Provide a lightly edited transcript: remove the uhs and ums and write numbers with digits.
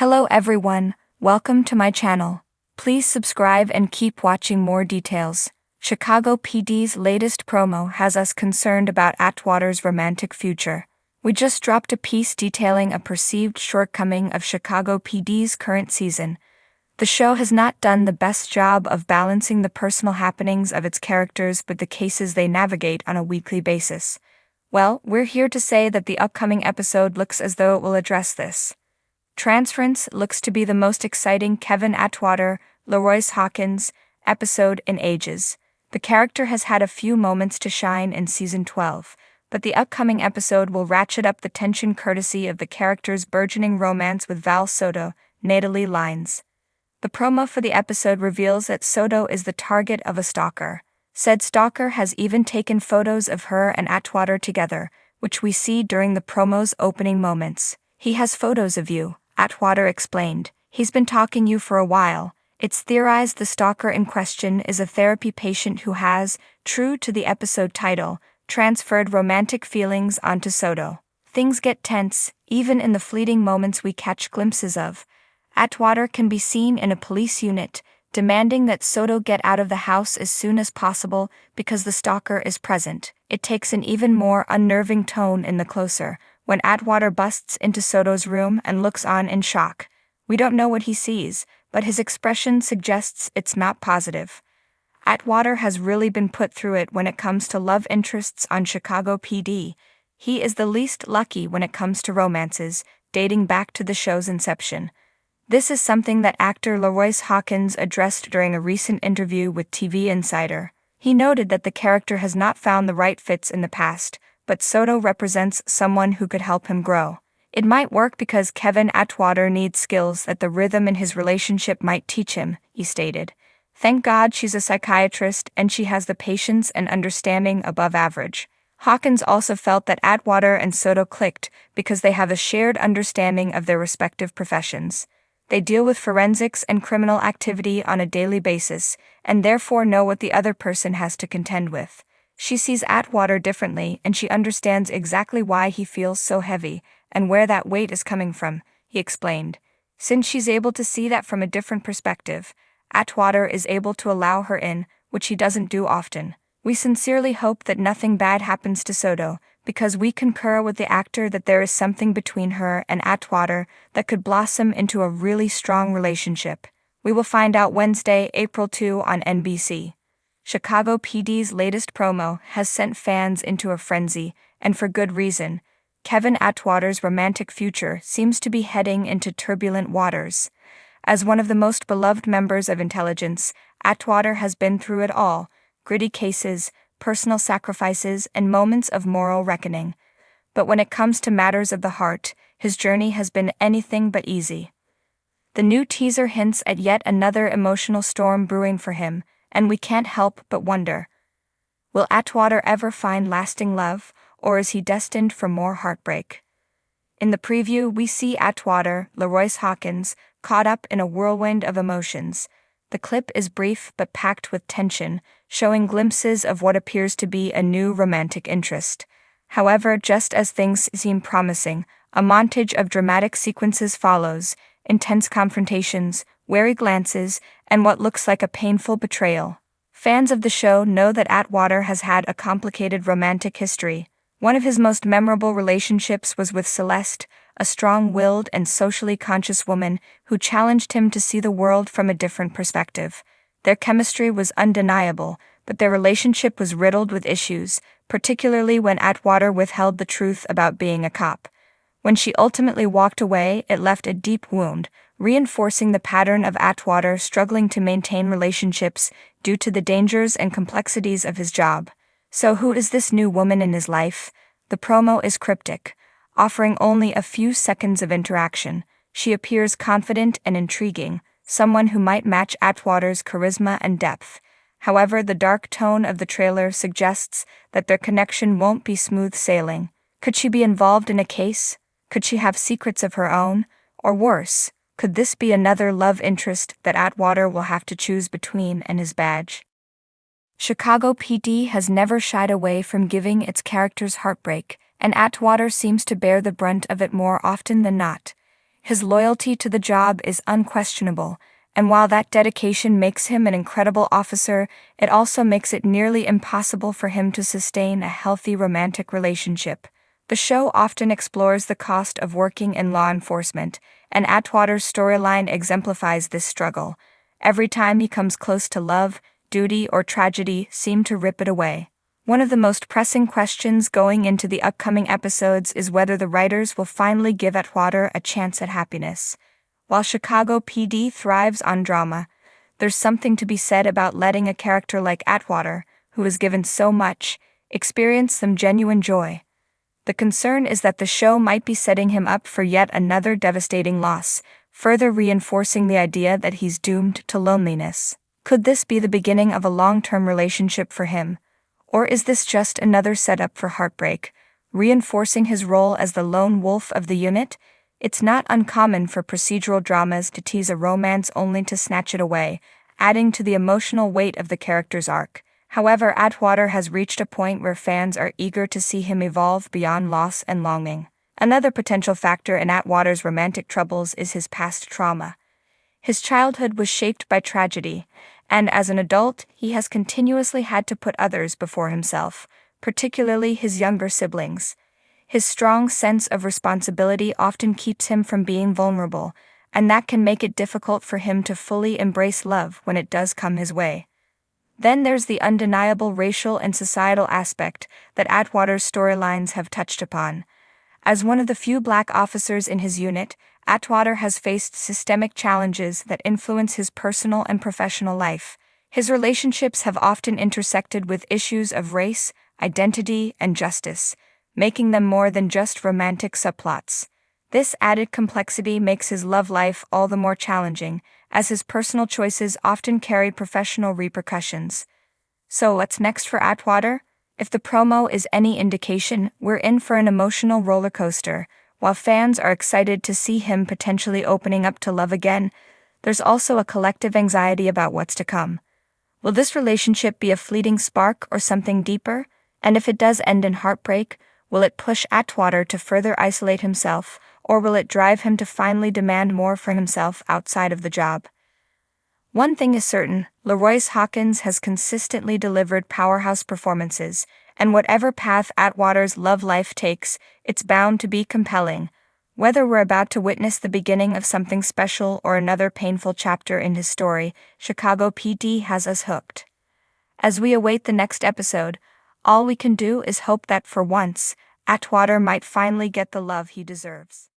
Hello everyone, welcome to my channel. Please subscribe and keep watching more details. Chicago PD's latest promo has us concerned about Atwater's romantic future. We just dropped a piece detailing a perceived shortcoming of Chicago PD's current season. The show has not done the best job of balancing the personal happenings of its characters with the cases they navigate on a weekly basis. Well, we're here to say that the upcoming episode looks as though it will address this. Transference looks to be the most exciting Kevin Atwater, Leroyce Hawkins episode in ages. The character has had a few moments to shine in season 12, but the upcoming episode will ratchet up the tension courtesy of the character's burgeoning romance with Val Soto, Natalie Lines. The promo for the episode reveals that Soto is the target of a stalker. Said stalker has even taken photos of her and Atwater together, which we see during the promo's opening moments. "He has photos of you," Atwater explained. "He's been talking you for a while." It's theorized the stalker in question is a therapy patient who has, true to the episode title, transferred romantic feelings onto Soto. Things get tense, even in the fleeting moments we catch glimpses of. Atwater can be seen in a police unit, demanding that Soto get out of the house as soon as possible because the stalker is present. It takes an even more unnerving tone in the closer, when Atwater busts into Soto's room and looks on in shock. We don't know what he sees, but his expression suggests it's not positive. Atwater has really been put through it when it comes to love interests on Chicago PD. He is the least lucky when it comes to romances, dating back to the show's inception. This is something that actor Leroyce Hawkins addressed during a recent interview with TV Insider. He noted that the character has not found the right fits in the past, but Soto represents someone who could help him grow. "It might work because Kevin Atwater needs skills that the rhythm in his relationship might teach him," he stated. "Thank God she's a psychiatrist and she has the patience and understanding above average." Hawkins also felt that Atwater and Soto clicked because they have a shared understanding of their respective professions. They deal with forensics and criminal activity on a daily basis, and therefore know what the other person has to contend with. She sees Atwater differently, and she understands exactly why he feels so heavy, and where that weight is coming from, he explained. Since she's able to see that from a different perspective, Atwater is able to allow her in, which he doesn't do often. "We sincerely hope that nothing bad happens to Soto, because we concur with the actor that there is something between her and Atwater that could blossom into a really strong relationship. We will find out Wednesday, April 2 on NBC. Chicago PD's latest promo has sent fans into a frenzy, and for good reason. Kevin Atwater's romantic future seems to be heading into turbulent waters. As one of the most beloved members of intelligence, Atwater has been through it all: gritty cases, personal sacrifices, and moments of moral reckoning. But when it comes to matters of the heart, his journey has been anything but easy. The new teaser hints at yet another emotional storm brewing for him, and we can't help but wonder, will Atwater ever find lasting love, or is he destined for more heartbreak? In the preview, we see Atwater, Leroyce Hawkins, caught up in a whirlwind of emotions. The clip is brief but packed with tension, showing glimpses of what appears to be a new romantic interest. However, just as things seem promising, a montage of dramatic sequences follows: intense confrontations, wary glances, and what looks like a painful betrayal. Fans of the show know that Atwater has had a complicated romantic history. One of his most memorable relationships was with Celeste, a strong-willed and socially conscious woman who challenged him to see the world from a different perspective. Their chemistry was undeniable, but their relationship was riddled with issues, particularly when Atwater withheld the truth about being a cop. When she ultimately walked away, it left a deep wound, reinforcing the pattern of Atwater struggling to maintain relationships due to the dangers and complexities of his job. So who is this new woman in his life? The promo is cryptic, offering only a few seconds of interaction. She appears confident and intriguing, someone who might match Atwater's charisma and depth. However, the dark tone of the trailer suggests that their connection won't be smooth sailing. Could she be involved in a case? Could she have secrets of her own? Or worse, could this be another love interest that Atwater will have to choose between and his badge? Chicago PD has never shied away from giving its characters heartbreak, and Atwater seems to bear the brunt of it more often than not. His loyalty to the job is unquestionable, and while that dedication makes him an incredible officer, it also makes it nearly impossible for him to sustain a healthy romantic relationship. The show often explores the cost of working in law enforcement, and Atwater's storyline exemplifies this struggle. Every time he comes close to love, duty, or tragedy seem to rip it away. One of the most pressing questions going into the upcoming episodes is whether the writers will finally give Atwater a chance at happiness. While Chicago PD thrives on drama, there's something to be said about letting a character like Atwater, who is given so much, experience some genuine joy. The concern is that the show might be setting him up for yet another devastating loss, further reinforcing the idea that he's doomed to loneliness. Could this be the beginning of a long-term relationship for him? Or is this just another setup for heartbreak, reinforcing his role as the lone wolf of the unit? It's not uncommon for procedural dramas to tease a romance only to snatch it away, adding to the emotional weight of the character's arc. However, Atwater has reached a point where fans are eager to see him evolve beyond loss and longing. Another potential factor in Atwater's romantic troubles is his past trauma. His childhood was shaped by tragedy, and as an adult, he has continuously had to put others before himself, particularly his younger siblings. His strong sense of responsibility often keeps him from being vulnerable, and that can make it difficult for him to fully embrace love when it does come his way. Then there's the undeniable racial and societal aspect that Atwater's storylines have touched upon. As one of the few black officers in his unit, Atwater has faced systemic challenges that influence his personal and professional life. His relationships have often intersected with issues of race, identity, and justice, making them more than just romantic subplots. This added complexity makes his love life all the more challenging, as his personal choices often carry professional repercussions. So what's next for Atwater? If the promo is any indication, we're in for an emotional roller coaster. While fans are excited to see him potentially opening up to love again, there's also a collective anxiety about what's to come. Will this relationship be a fleeting spark or something deeper? And if it does end in heartbreak, will it push Atwater to further isolate himself, or will it drive him to finally demand more for himself outside of the job? One thing is certain, LaRoyce Hawkins has consistently delivered powerhouse performances, and whatever path Atwater's love life takes, it's bound to be compelling. Whether we're about to witness the beginning of something special or another painful chapter in his story, Chicago PD has us hooked. As we await the next episode, all we can do is hope that for once, Atwater might finally get the love he deserves.